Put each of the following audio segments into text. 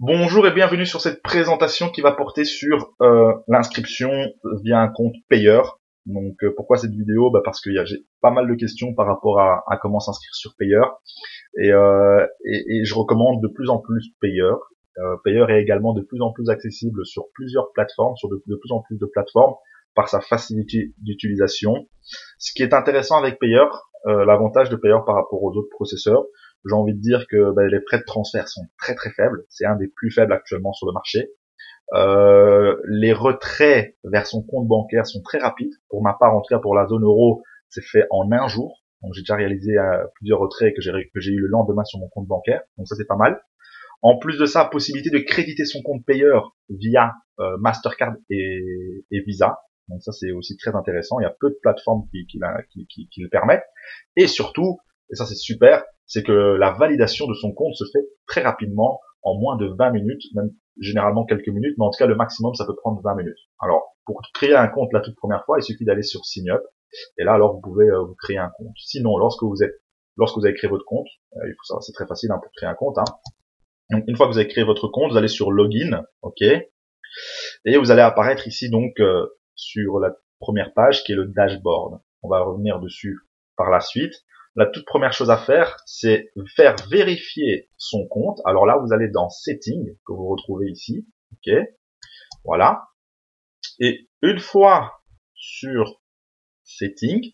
Bonjour et bienvenue sur cette présentation qui va porter sur l'inscription via un compte payeur. Donc pourquoi cette vidéo? Parce que j'ai pas mal de questions par rapport à comment s'inscrire sur payeur et je recommande de plus en plus payeur. Payeur est également de plus en plus accessible sur plusieurs plateformes, sur de plus en plus de plateformes par sa facilité d'utilisation. Ce qui est intéressant avec payeur, l'avantage de payeur par rapport aux autres processeurs, j'ai envie de dire que les frais de transfert sont très très faibles. C'est un des plus faibles actuellement sur le marché. Les retraits vers son compte bancaire sont très rapides. Pour ma part, en tout cas pour la zone euro, c'est fait en un jour. Donc j'ai déjà réalisé plusieurs retraits que j'ai eu le lendemain sur mon compte bancaire. Donc ça c'est pas mal. En plus de ça, possibilité de créditer son compte payeur via Mastercard et Visa. Donc ça c'est aussi très intéressant. Il y a peu de plateformes qui le permettent. Et surtout, et ça c'est super, c'est que la validation de son compte se fait très rapidement, en moins de 20 minutes, même généralement quelques minutes, mais en tout cas le maximum ça peut prendre 20 minutes. Alors pour créer un compte la toute première fois, il suffit d'aller sur Sign Up, et là alors vous pouvez vous créer un compte. Sinon lorsque vous avez créé votre compte, il faut savoir c'est très facile pour créer un compte. Donc une fois que vous avez créé votre compte, vous allez sur Login, ok, et vous allez apparaître ici donc sur la première page qui est le dashboard. On va revenir dessus par la suite. La toute première chose à faire, c'est faire vérifier son compte. Alors là, vous allez dans Settings, que vous retrouvez ici. Ok, voilà. Et une fois sur Settings,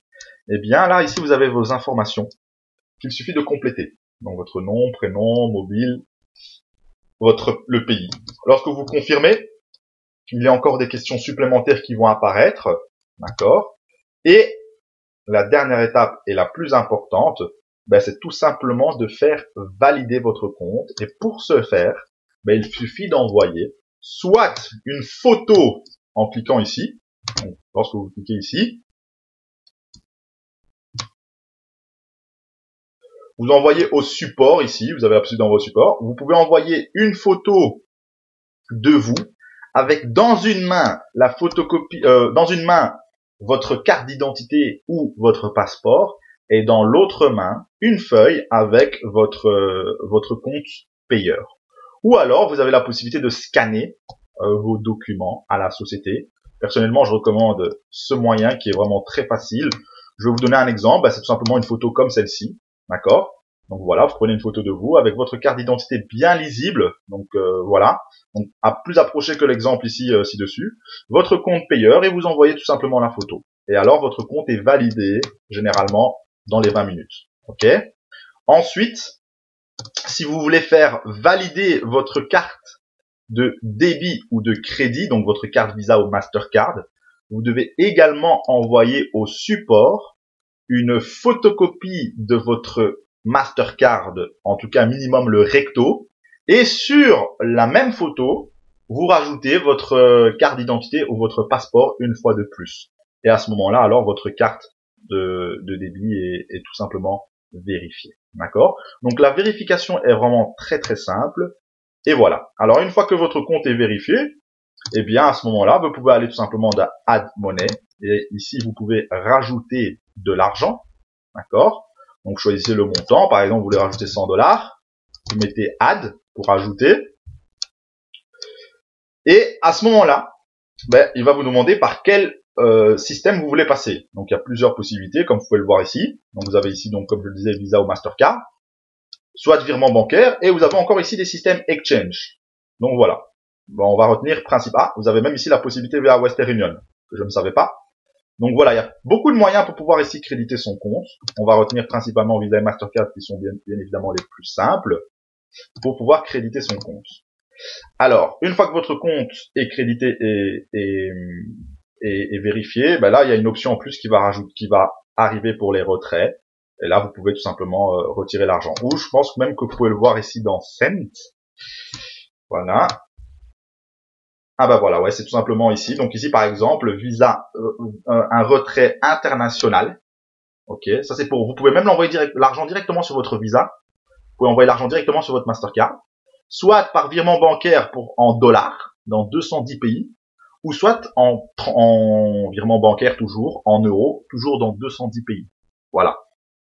eh bien là, ici, vous avez vos informations qu'il suffit de compléter. Donc votre nom, prénom, mobile, le pays. Lorsque vous confirmez, il y a encore des questions supplémentaires qui vont apparaître. D'accord. Et la dernière étape et la plus importante, c'est tout simplement de faire valider votre compte. Et pour ce faire, il suffit d'envoyer soit une photo en cliquant ici. Donc, lorsque vous cliquez ici, vous envoyez au support ici. Vous avez appuyé dans vos supports. Vous pouvez envoyer une photo de vous avec dans une main la photocopie, dans une main votre carte d'identité ou votre passeport, et dans l'autre main une feuille avec votre compte payeur. Ou alors vous avez la possibilité de scanner vos documents à la société. Personnellement, je recommande ce moyen qui est vraiment très facile. Je vais vous donner un exemple. C'est tout simplement une photo comme celle-ci, d'accord? Donc voilà, vous prenez une photo de vous avec votre carte d'identité bien lisible. Donc voilà, donc à plus approcher que l'exemple ici ci-dessus, votre compte payeur, et vous envoyez tout simplement la photo. Et alors votre compte est validé généralement dans les 20 minutes. Ok. Ensuite, si vous voulez faire valider votre carte de débit ou de crédit, donc votre carte Visa ou Mastercard, vous devez également envoyer au support une photocopie de votre Mastercard, en tout cas minimum le recto, et sur la même photo, vous rajoutez votre carte d'identité ou votre passeport une fois de plus. Et à ce moment-là, alors votre carte de débit est tout simplement vérifiée. D'accord? Donc la vérification est vraiment très très simple. Et voilà. Alors une fois que votre compte est vérifié, eh bien à ce moment-là, vous pouvez aller tout simplement dans Add Money. Et ici, vous pouvez rajouter de l'argent. D'accord? Donc choisissez le montant. Par exemple, vous voulez rajouter 100 $. Vous mettez Add pour ajouter. Et à ce moment-là, il va vous demander par quel système vous voulez passer. Donc il y a plusieurs possibilités, comme vous pouvez le voir ici. Donc vous avez ici, donc comme je le disais, Visa ou Mastercard, soit de virement bancaire, et vous avez encore ici des systèmes Exchange. Donc voilà. On va retenir principal. Ah, vous avez même ici la possibilité via Western Union, que je ne savais pas. Donc voilà, il y a beaucoup de moyens pour pouvoir ici créditer son compte. On va retenir principalement Visa et Mastercard, qui sont bien évidemment les plus simples, pour pouvoir créditer son compte. Alors, une fois que votre compte est crédité et vérifié, là il y a une option en plus qui va arriver pour les retraits. Et là vous pouvez tout simplement retirer l'argent. Ou je pense même que vous pouvez le voir ici dans Send. Voilà. Ah voilà, ouais, c'est tout simplement ici. Donc ici par exemple, Visa, un retrait international. Ok, ça c'est pour. Vous pouvez même l'envoyer l'argent directement sur votre Visa. Vous pouvez envoyer l'argent directement sur votre Mastercard. Soit par virement bancaire en dollars dans 210 pays, ou soit en virement bancaire toujours, en euros, toujours dans 210 pays. Voilà.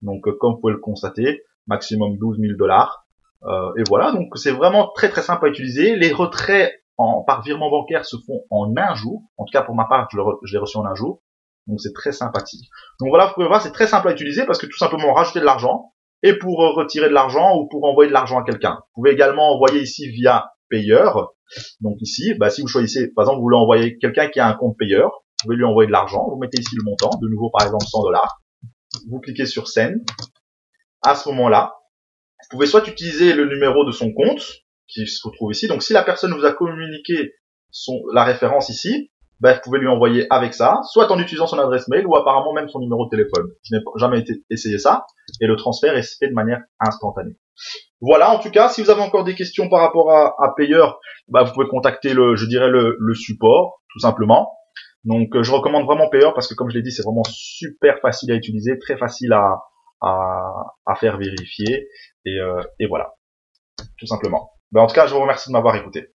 Donc comme vous pouvez le constater, maximum 12 000 $. Et voilà, donc c'est vraiment très très simple à utiliser. Les retraits par virement bancaire se font en un jour. En tout cas pour ma part, je l'ai reçu en un jour. Donc c'est très sympathique. Donc voilà, vous pouvez voir, c'est très simple à utiliser parce que tout simplement rajouter de l'argent et pour retirer de l'argent ou pour envoyer de l'argent à quelqu'un. Vous pouvez également envoyer ici via Payer. Donc ici, si vous choisissez, par exemple, vous voulez envoyer quelqu'un qui a un compte Payer, vous pouvez lui envoyer de l'argent. Vous mettez ici le montant, de nouveau par exemple $100. Vous cliquez sur Send. À ce moment-là, vous pouvez soit utiliser le numéro de son compte qui se trouve ici. Donc si la personne vous a communiqué la référence ici, vous pouvez lui envoyer avec ça, soit en utilisant son adresse mail ou apparemment même son numéro de téléphone. Je n'ai jamais essayé ça et le transfert est fait de manière instantanée. Voilà, en tout cas, si vous avez encore des questions par rapport à Payer, vous pouvez contacter le support, tout simplement. Donc je recommande vraiment Payer parce que comme je l'ai dit, c'est vraiment super facile à utiliser, très facile à faire vérifier et voilà, tout simplement. En tout cas, je vous remercie de m'avoir écouté.